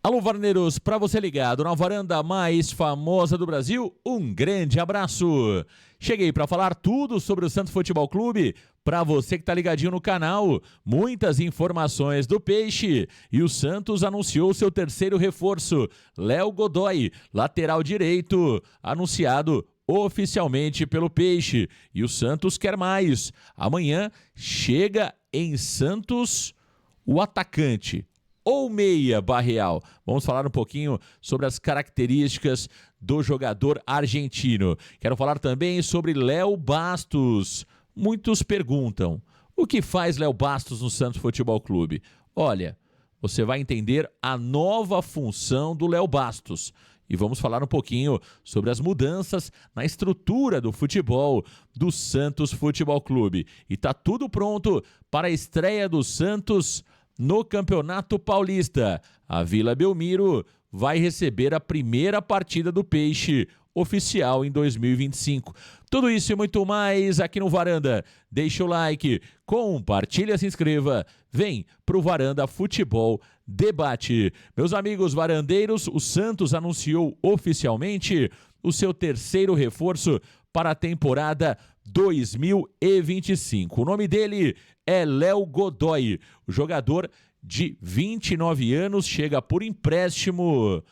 Alô, varandeiros, para você ligado na varanda mais famosa do Brasil, um grande abraço. Cheguei para falar tudo sobre o Santos Futebol Clube, para você que tá ligadinho no canal, muitas informações do Peixe. E o Santos anunciou seu terceiro reforço, Léo Godoy, lateral direito, anunciado oficialmente pelo Peixe. E o Santos quer mais. Amanhã chega em Santos o atacante ou meia Barreal. Vamos falar um pouquinho sobre as características do jogador argentino. Quero falar também sobre Léo Bastos. Muitos perguntam, o que faz Léo Bastos no Santos Futebol Clube? Olha, você vai entender a nova função do Léo Bastos. E vamos falar um pouquinho sobre as mudanças na estrutura do futebol do Santos Futebol Clube. E tá tudo pronto para a estreia do Santos no Campeonato Paulista. A Vila Belmiro vai receber a primeira partida do Peixe oficial em 2025. Tudo isso e muito mais aqui no Varanda. Deixa o like, compartilha, se inscreva. Vem pro Varanda Futebol Debate. Meus amigos varandeiros, o Santos anunciou oficialmente o seu terceiro reforço para a temporada 2025. O nome dele é Léo Godoy. O jogador de 29 anos chega por empréstimo.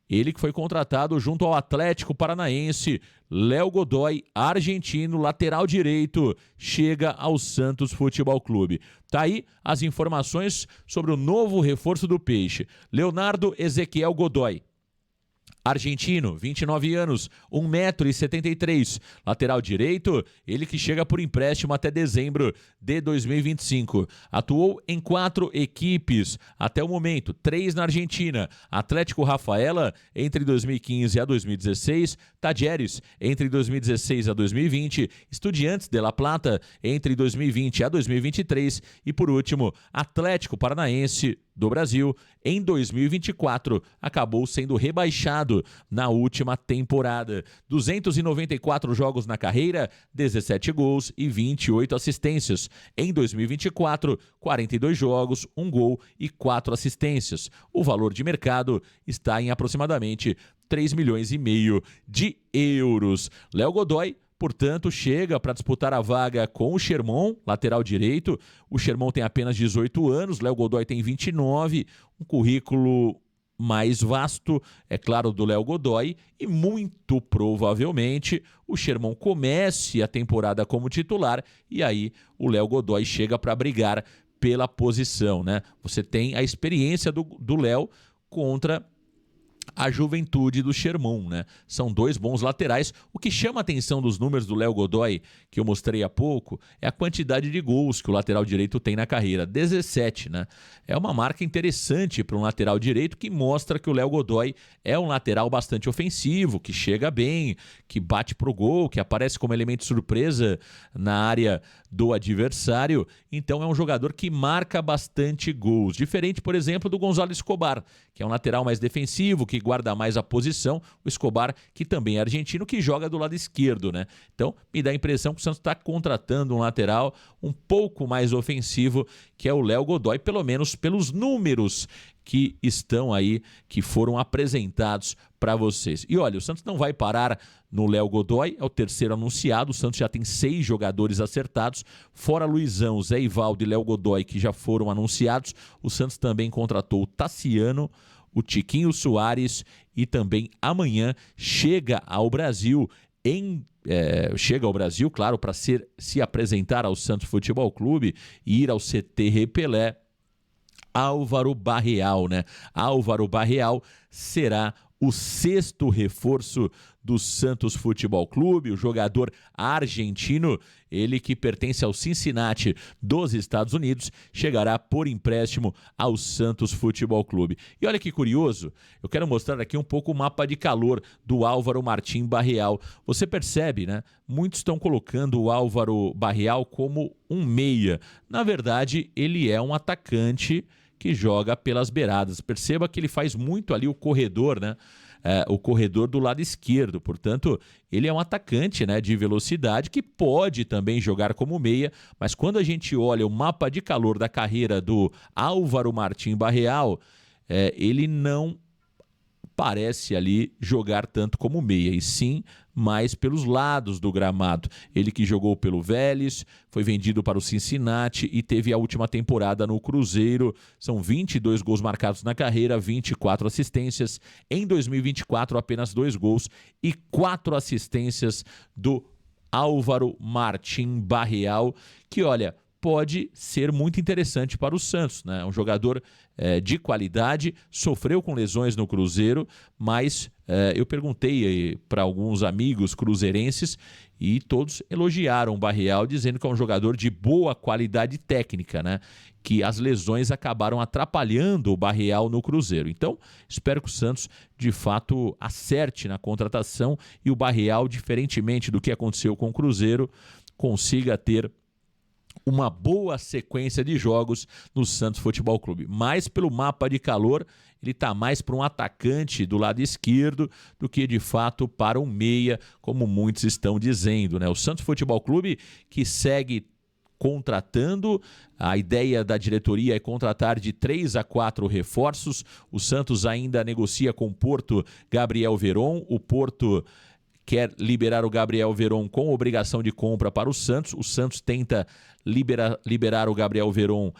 Ele que foi contratado junto ao Atlético Paranaense. Léo Godoy, argentino, lateral direito, chega ao Santos Futebol Clube. Tá aí as informações sobre o novo reforço do Peixe. Leonardo Ezequiel Godoy. Argentino, 29 anos, 1,73 m, lateral direito, ele que chega por empréstimo até dezembro de 2025. Atuou em 4 equipes até o momento, 3 na Argentina, Atlético Rafaela entre 2015 a 2016, Tajeres entre 2016 a 2020, Estudiantes de La Plata entre 2020 a 2023 e, por último, Atlético Paranaense do Brasil, em 2024, acabou sendo rebaixado na última temporada. 294 jogos na carreira, 17 gols e 28 assistências. Em 2024, 42 jogos, 1 gol e 4 assistências. O valor de mercado está em aproximadamente 3,5 milhões de euros. Léo Godoy, portanto, chega para disputar a vaga com o Sherman, lateral direito. O Sherman tem apenas 18 anos, Léo Godoy tem 29, um currículo mais vasto, é claro, do Léo Godoy, e muito provavelmente o Sherman comece a temporada como titular e aí o Léo Godoy chega para brigar pela posição, né? Você tem a experiência do Léo contra a juventude do Sherman, né? São 2 bons laterais. O que chama a atenção dos números do Léo Godoy, que eu mostrei há pouco, é a quantidade de gols que o lateral direito tem na carreira. 17, né? É uma marca interessante para um lateral direito que mostra que o Léo Godoy é um lateral bastante ofensivo, que chega bem, que bate pro gol, que aparece como elemento surpresa na área do adversário. Então é um jogador que marca bastante gols. Diferente, por exemplo, do Gonzalo Escobar, que é um lateral mais defensivo, que guarda mais a posição. O Escobar, que também é argentino, que joga do lado esquerdo, né? Então, me dá a impressão que o Santos está contratando um lateral um pouco mais ofensivo, que é o Léo Godoy, pelo menos pelos números que estão aí, que foram apresentados para vocês. E olha, o Santos não vai parar no Léo Godoy, é o terceiro anunciado. O Santos já tem 6 jogadores acertados, fora Luizão, Zé Ivaldo e Léo Godoy, que já foram anunciados. O Santos também contratou o Tassiano, o Tiquinho Soares e também amanhã chega ao Brasil claro, para se apresentar ao Santos Futebol Clube e ir ao CT Repelé, Álvaro Barreal, né? Álvaro Barreal será o 6º reforço do Santos Futebol Clube, o jogador argentino, ele que pertence ao Cincinnati dos Estados Unidos, chegará por empréstimo ao Santos Futebol Clube. E olha que curioso, eu quero mostrar aqui um pouco o mapa de calor do Álvaro Martim Barreal. Você percebe, né? Muitos estão colocando o Álvaro Barreal como um meia. Na verdade, ele é um atacante que joga pelas beiradas. Perceba que ele faz muito ali o corredor, né? O corredor do lado esquerdo. Portanto, ele é um atacante, né, de velocidade que pode também jogar como meia, mas quando a gente olha o mapa de calor da carreira do Álvaro Martim Barreal, ele não parece ali jogar tanto como meia, e sim mais pelos lados do gramado. Ele que jogou pelo Vélez, foi vendido para o Cincinnati e teve a última temporada no Cruzeiro. São 22 gols marcados na carreira, 24 assistências. Em 2024, apenas 2 gols e 4 assistências do Álvaro Martín Barreal, que, olha, pode ser muito interessante para o Santos, né? Um jogador de qualidade, sofreu com lesões no Cruzeiro, mas eu perguntei para alguns amigos cruzeirenses e todos elogiaram o Barreal, dizendo que é um jogador de boa qualidade técnica, né? Que as lesões acabaram atrapalhando o Barreal no Cruzeiro. Então, espero que o Santos, de fato, acerte na contratação e o Barreal, diferentemente do que aconteceu com o Cruzeiro, consiga ter uma boa sequência de jogos no Santos Futebol Clube. Mas pelo mapa de calor, ele está mais para um atacante do lado esquerdo do que de fato para um meia, como muitos estão dizendo, né? O Santos Futebol Clube que segue contratando, a ideia da diretoria é contratar de 3 a 4 reforços. O Santos ainda negocia com o Porto Gabriel Veron, o Porto quer liberar o Gabriel Veron com obrigação de compra para o Santos tenta liberar o Gabriel Veron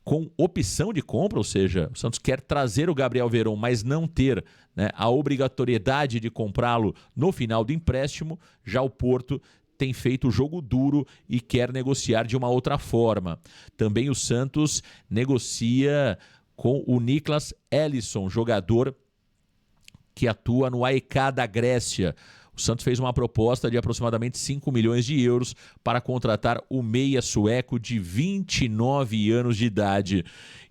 com opção de compra, ou seja, o Santos quer trazer o Gabriel Veron, mas não ter, né, a obrigatoriedade de comprá-lo no final do empréstimo. Já o Porto tem feito o jogo duro e quer negociar de uma outra forma. Também o Santos negocia com o Niklas Ellison, jogador que atua no AEK da Grécia. O Santos fez uma proposta de aproximadamente 5 milhões de euros para contratar o meia sueco de 29 anos de idade.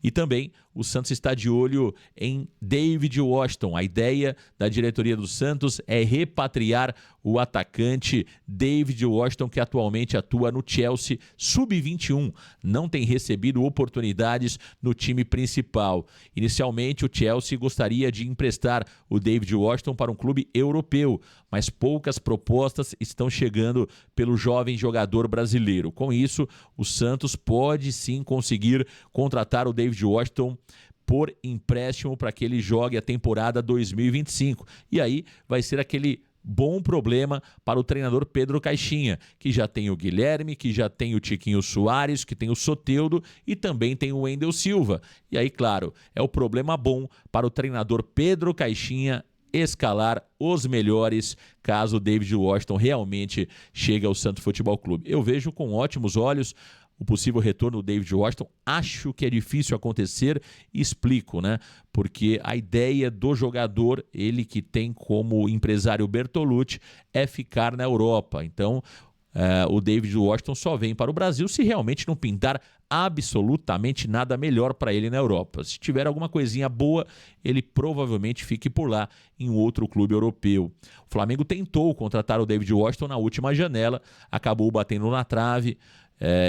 E também o Santos está de olho em David Washington. A ideia da diretoria do Santos é repatriar o atacante David Washington, que atualmente atua no Chelsea Sub-21. Não tem recebido oportunidades no time principal. Inicialmente, o Chelsea gostaria de emprestar o David Washington para um clube europeu, mas poucas propostas estão chegando pelo jovem jogador brasileiro. Com isso, o Santos pode sim conseguir contratar o David Washington por empréstimo para que ele jogue a temporada 2025. E aí vai ser aquele bom problema para o treinador Pedro Caixinha, que já tem o Guilherme, que já tem o Tiquinho Soares, que tem o Soteldo e também tem o Wendel Silva. E aí, claro, é o problema bom para o treinador Pedro Caixinha escalar os melhores caso o David Washington realmente chegue ao Santos Futebol Clube. Eu vejo com ótimos olhos o possível retorno do David Washington. Acho que é difícil acontecer e explico, né? Porque a ideia do jogador, ele que tem como empresário Bertolucci, é ficar na Europa. Então, o David Washington só vem para o Brasil se realmente não pintar absolutamente nada melhor para ele na Europa. Se tiver alguma coisinha boa, ele provavelmente fique por lá em outro clube europeu. O Flamengo tentou contratar o David Washington na última janela, acabou batendo na trave.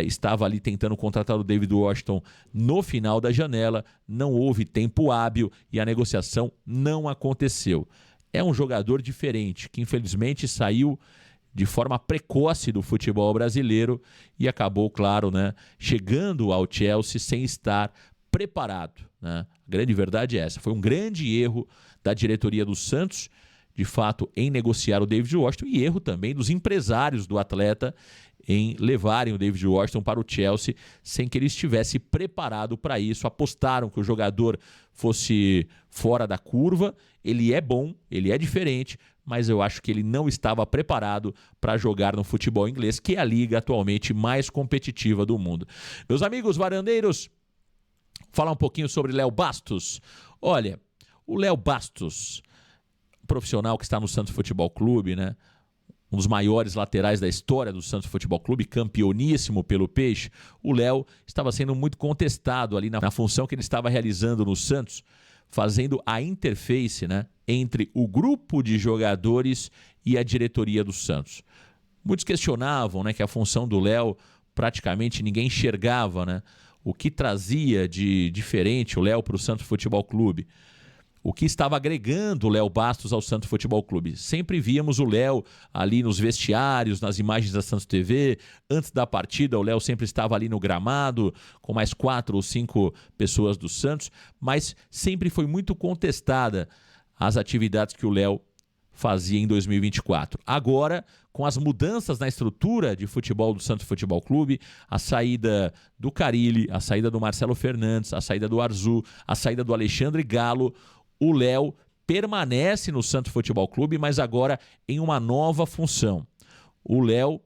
Estava ali tentando contratar o David Washington no final da janela, não houve tempo hábil e a negociação não aconteceu. É um jogador diferente, que infelizmente saiu de forma precoce do futebol brasileiro e acabou, claro, né, chegando ao Chelsea sem estar preparado, né? A grande verdade é essa. Foi um grande erro da diretoria do Santos, de fato, em negociar o David Washington, e erro também dos empresários do atleta em levarem o David Washington para o Chelsea sem que ele estivesse preparado para isso. Apostaram que o jogador fosse fora da curva. Ele é bom, ele é diferente, mas eu acho que ele não estava preparado para jogar no futebol inglês, que é a liga atualmente mais competitiva do mundo. Meus amigos varandeiros, falar um pouquinho sobre Léo Bastos. Olha, o Léo Bastos, profissional que está no Santos Futebol Clube, né? Um dos maiores laterais da história do Santos Futebol Clube, campeoníssimo pelo Peixe. O Léo estava sendo muito contestado ali na função que ele estava realizando no Santos, fazendo a interface, né, entre o grupo de jogadores e a diretoria do Santos. Muitos questionavam, né, que a função do Léo praticamente ninguém enxergava, né, o que trazia de diferente o Léo para o Santos Futebol Clube. o que estava agregando o Léo Bastos ao Santos Futebol Clube. Sempre víamos o Léo ali nos vestiários, nas imagens da Santos TV. Antes da partida, o Léo sempre estava ali no gramado, com mais 4 ou 5 pessoas do Santos, mas sempre foi muito contestada as atividades que o Léo fazia em 2024. Agora, com as mudanças na estrutura de futebol do Santos Futebol Clube, a saída do Carille, a saída do Marcelo Fernandes, a saída do Arzu, a saída do Alexandre Galo, o Léo permanece no Santos Futebol Clube, mas agora em uma nova função. O Léo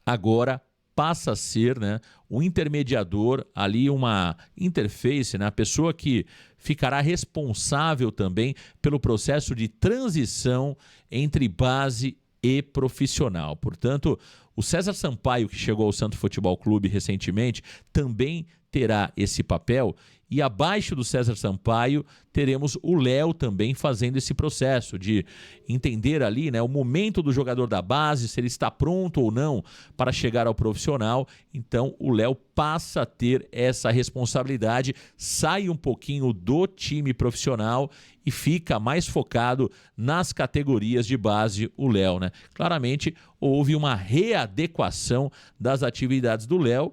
agora passa a ser, né, um intermediador, ali uma interface, né, a pessoa que ficará responsável também pelo processo de transição entre base e profissional. Portanto, o César Sampaio, que chegou ao Santos Futebol Clube recentemente, também terá esse papel, e abaixo do César Sampaio teremos o Léo também fazendo esse processo de entender ali, né, o momento do jogador da base, se ele está pronto ou não para chegar ao profissional. Então o Léo passa a ter essa responsabilidade, sai um pouquinho do time profissional e fica mais focado nas categorias de base, o Léo, né? Claramente houve uma readequação das atividades do Léo,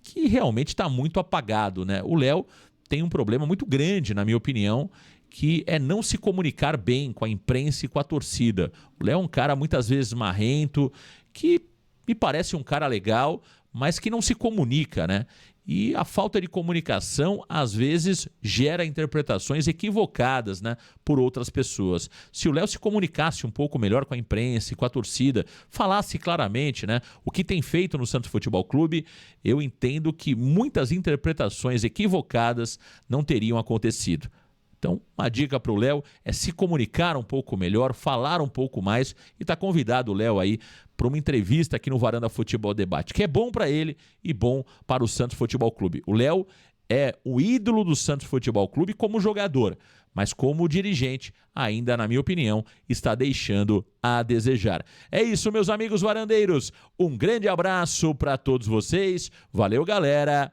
que realmente está muito apagado, né? O Léo tem um problema muito grande, na minha opinião, que é não se comunicar bem com a imprensa e com a torcida. O Léo é um cara muitas vezes marrento, que me parece um cara legal, mas que não se comunica, né? E a falta de comunicação, às vezes, gera interpretações equivocadas, né, por outras pessoas. Se o Léo se comunicasse um pouco melhor com a imprensa e com a torcida, falasse claramente, né, o que tem feito no Santos Futebol Clube, eu entendo que muitas interpretações equivocadas não teriam acontecido. Então, uma dica para o Léo é se comunicar um pouco melhor, falar um pouco mais, e tá convidado o Léo aí para uma entrevista aqui no Varanda Futebol Debate, que é bom para ele e bom para o Santos Futebol Clube. O Léo é o ídolo do Santos Futebol Clube como jogador, mas como dirigente, ainda, na minha opinião, está deixando a desejar. É isso, meus amigos varandeiros. Um grande abraço para todos vocês. Valeu, galera.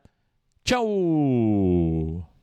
Tchau!